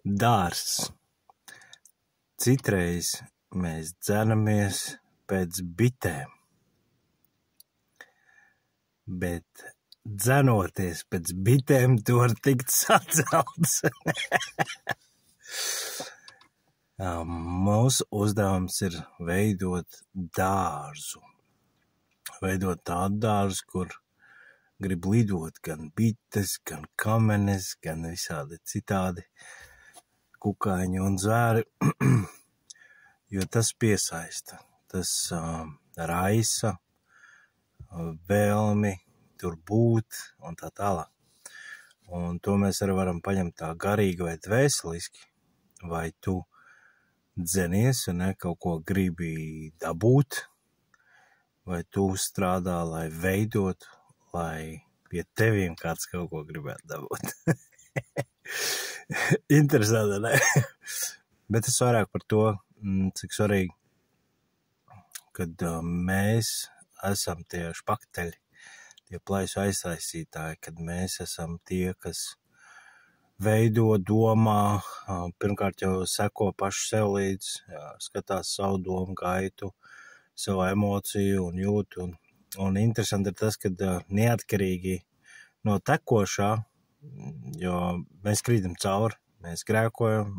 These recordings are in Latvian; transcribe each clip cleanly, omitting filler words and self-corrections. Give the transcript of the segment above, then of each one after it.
Dārzs. Citreiz mēs dzenamies pēc bitēm, bet dzenoties pēc bitēm, tu var tikt sacelts. Mūsu uzdevums ir veidot dārzu. Veidot tādu dārzu, kur grib lidot gan bites, gan kamenes, gan visādi citādi kukaiņi un zvēri, jo tas piesaista, tas raisa vēlmi tur būt un tā tālāk. Un to mēs arī varam paņemt tā garīgi vai dvēseliski, vai tu dzenies un kaut ko gribi dabūt, vai tu strādā, lai veidotu, lai pie teviem kāds kaut ko gribētu dabūt. Interesanti, ne? Bet es vairāk par to, cik svarīgi, kad mēs esam tie špakteļi, tie plaisu aiztaisītāji, kad mēs esam tie, kas veido, domā, pirmkārt jau seko pašu sev līdz, skatās savu domu gaitu, savu emociju un jūtu. Un interesanti ir tas, kad neatkarīgi no tekošā, jo mēs krītam cauri, mēs grēkojam,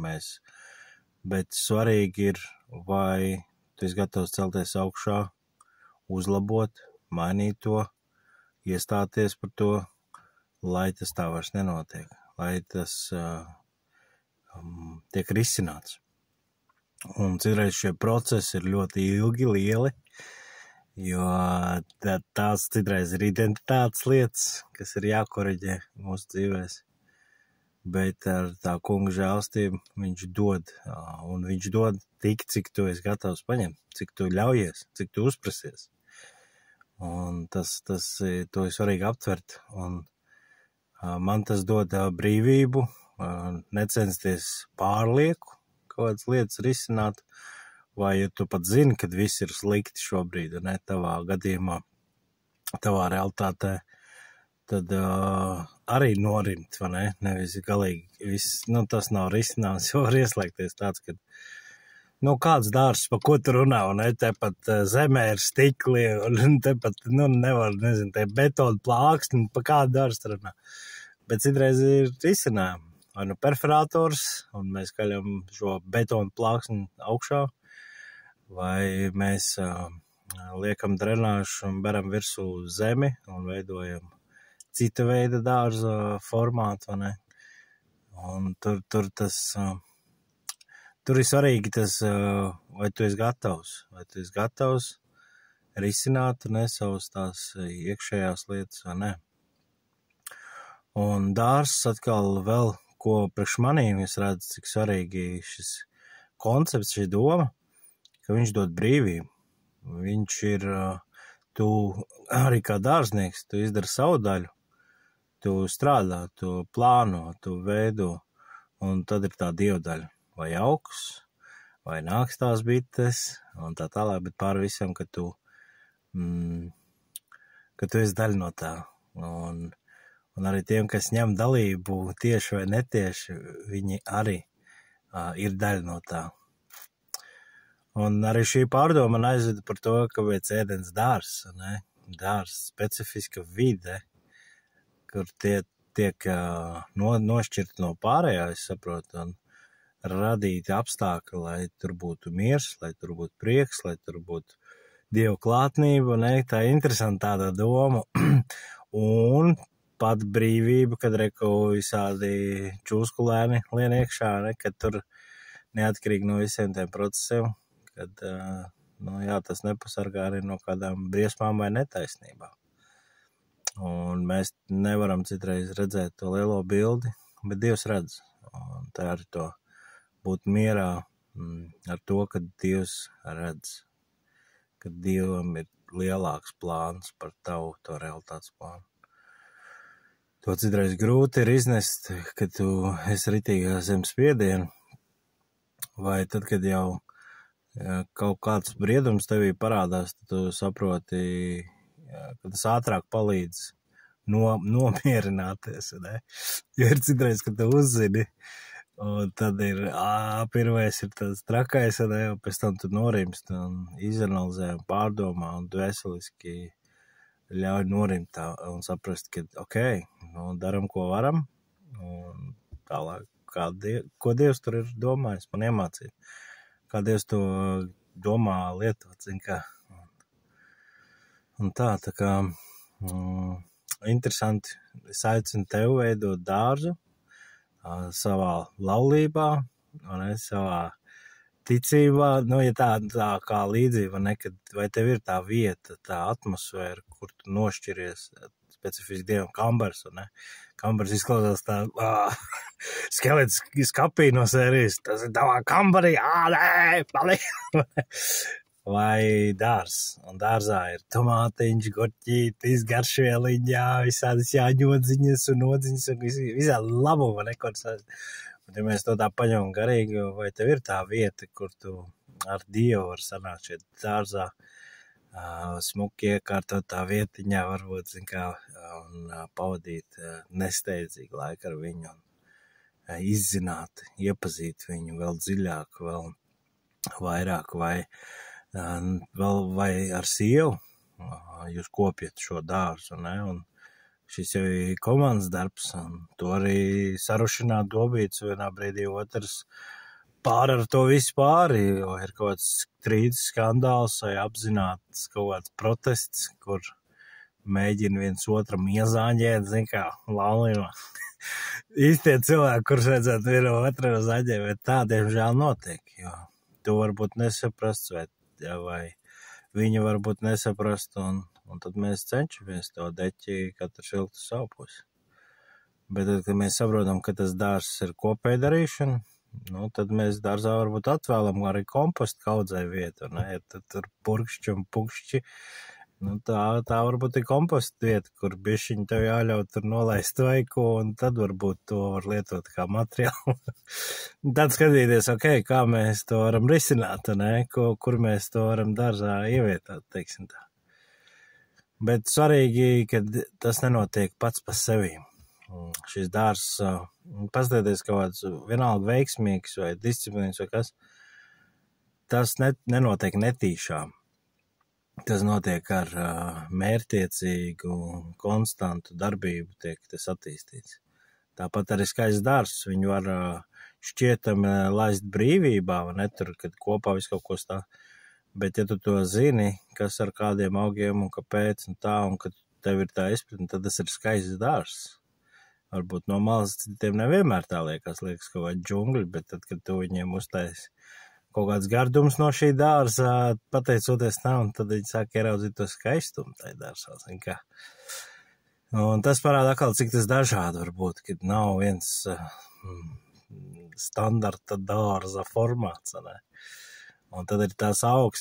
bet svarīgi ir, vai tu esi gatavs celties augšā, uzlabot, mainīt to, iestāties par to, lai tas tā vairs nenotiek, lai tas tiek risināts. Un citreiz šie procesi ir ļoti ilgi, lieli, jo tās citreiz ir identitātes lietas, kas ir jākoriģē mūsu dzīvēs. Bet ar tā kunga žēlstību viņš dod, un viņš dod tik, cik tu esi gatavs paņemt, cik tu ļaujies, cik tu uzprasies. Un to ir svarīgi aptvert, un man tas dod brīvību, necensties pārlieku kaut kādas lietas risināt, vai ja tu pat zini, kad viss ir slikti šobrīd, un ne tavā gadījumā, tavā realitātē, tad arī norimt, vai ne? Nevis galīgi viss, tas nav risinājums, jo var ieslēgties tāds, kad, kāds dārzs, pa ko tu runā, un ne, tepat zemē ir stikli, un tepat, nevar, te betonu plāksni, pa kādu dārstu runā. Bet citreiz ir risinājumi, vai perforators, un mēs kaļam šo betonu plāksni augšā, vai mēs liekam drenāžu un beram virsū zemi un veidojam cita veida dārza formātu, vai ne? Un tur ir svarīgi tas, vai tu esi gatavs risināt, savus tās iekšējās lietas, vai ne? Un dārzs atkal vēl, ko priekš manīm es redzu, cik svarīgi šis koncepts, šī doma, ka viņš dod brīvību. Viņš ir, tu arī kā dārznieks, tu izdari savu daļu, tu strādā, tu plāno, tu veido, un tad ir tā dieva daļa, vai augs, vai nāks tās bites, un tā tālāk, bet pār visam, ka tu esi daļa no tā, un arī tiem, kas ņem dalību tieši vai netieši, viņi arī ir daļa no tā. Un arī šī pārdoma man aizveda par to, kāpēc ēdens dārzs, ne? Dārzs, specifiska vide, kur tie tiek nošķirti no pārējā, es saprotu, un radīti apstākļi, lai tur būtu miers, lai tur būtu prieks, lai tur būtu Dieva klātnība, ne? Tā ir interesanta tāda doma. Un pat brīvība, kad reko visādi čūskulēni lien iekšā, ne? Kad tur neatkarīgi no visiem tiem procesiem, kad, tas nepasargā arī no kādām briesmām vai netaisnībām. Un mēs nevaram citreiz redzēt to lielo bildi, bet Dievs redz. Un tā arī to būt mierā ar to, ka Dievs redz, ka Dievam ir lielāks plāns par tavu to realitātes plānu. To citreiz grūti ir iznest, kad tu esi ritīgā zem spiediena, vai tad, kad jau kaut kāds briedums tevī parādās, tad tu saproti, ka tas ātrāk palīdz nomierināties, ne? Jo ir citreiz, kad tu uzzini, Un tad ir, pirmais ir tas trakais, un pēc tam tu norimst un izanalizē un pārdomā un dvēseliski ļauj norimt tā un saprast, ka, daram, ko varam, un tālāk, ko Dievs tur ir domājis, man iemācīt, kā Dievs to domā lietot, zin kā. Un tā kā, interesanti, es aicinu tevi veidot dārzu savā laulībā, savā ticībā, ja tā kā līdzība, vai tev ir tā vieta, tā atmosfēra, kur tu nošķiries, specifiski Dievam kambars, kambars izklausās tā, skelets skapī no sērijas, tas ir tavā kambarī, nē, palīdz. Vai dārs, un dārzā ir tomātiņš, gorķītis, garšvieliņā, visādas jāņodziņas un nodziņas, un visādi labuma, un ja mēs to tā paņemam garīgi, vai tev ir tā vieta, kur tu ar Dievu var sanākt šeit dārzā, smuki iekārtot tā vietiņā, varbūt, un pavadīt nesteidzīgi laiku ar viņu, un izzināt, iepazīt viņu vēl dziļāk, vēl vairāk, vai ar sievu jūs kopjat šo dārzu, un šis jau ir komandas darbs, un to arī sarušināt dobīts vienā brīdī, otrs pār ar to visu pāri, jo ir kaut kāds strīds, skandāls vai apzināts kaut kāds protests, kur mēģina viens otram iezāņēt, laulībā. Īstie cilvēki, kurus redzēt vienu otru zaņē, bet tā, diemžēl, notiek, jo tu varbūt nesaprast, vai viņa varbūt nesaprast, un tad mēs cenšamies to deķi katrs vilkt uz savu pusi. Bet tad, kad mēs saprotam, ka tas dārzs ir kopēja darīšana, tad mēs dārzā varbūt atvēlam arī kompostu kaudzei vietu, ja tad tur purkšķi un pukšķi, tā varbūt ir kompostu vieta, kur bišķiņ tev jāļaut tur nolaist vaiku, un tad varbūt to var lietot kā materiālu. Tad skatīties, kā mēs to varam risināt, kur mēs to varam dārzā ievietot, teiksim tā. Bet svarīgi, ka tas nenotiek pats pa sevi. Šis dārzs, paskatieties kaut kāds vienalga veiksmīgs vai disciplīns vai kas, tas nenotiek netīšām. Tas notiek ar mērķtiecīgu, konstantu darbību tiek tas attīstīts. Tāpat arī skaists dārzs, viņu var šķietami laist brīvībā, tur, kad kopā visu kaut ko stāv. Bet ja tu to zini, kas ar kādiem augiem un kāpēc un tā, un kad tev ir tā izpratne, tad tas ir skaists dārzs. Varbūt no malas citiem nevienmēr tā liekas kaut kādi džungļi, bet tad, kad tu viņiem uztaisi kaut kāds gardums no šī dārza, pateicoties tam, un tad viņi sāk ieraudzīt to skaistumu tai dārzā, Un tas parāda atkal, cik tas dažādi var būt, kad nav viens standarta dārza formāts, Un tad ir tās augsnes,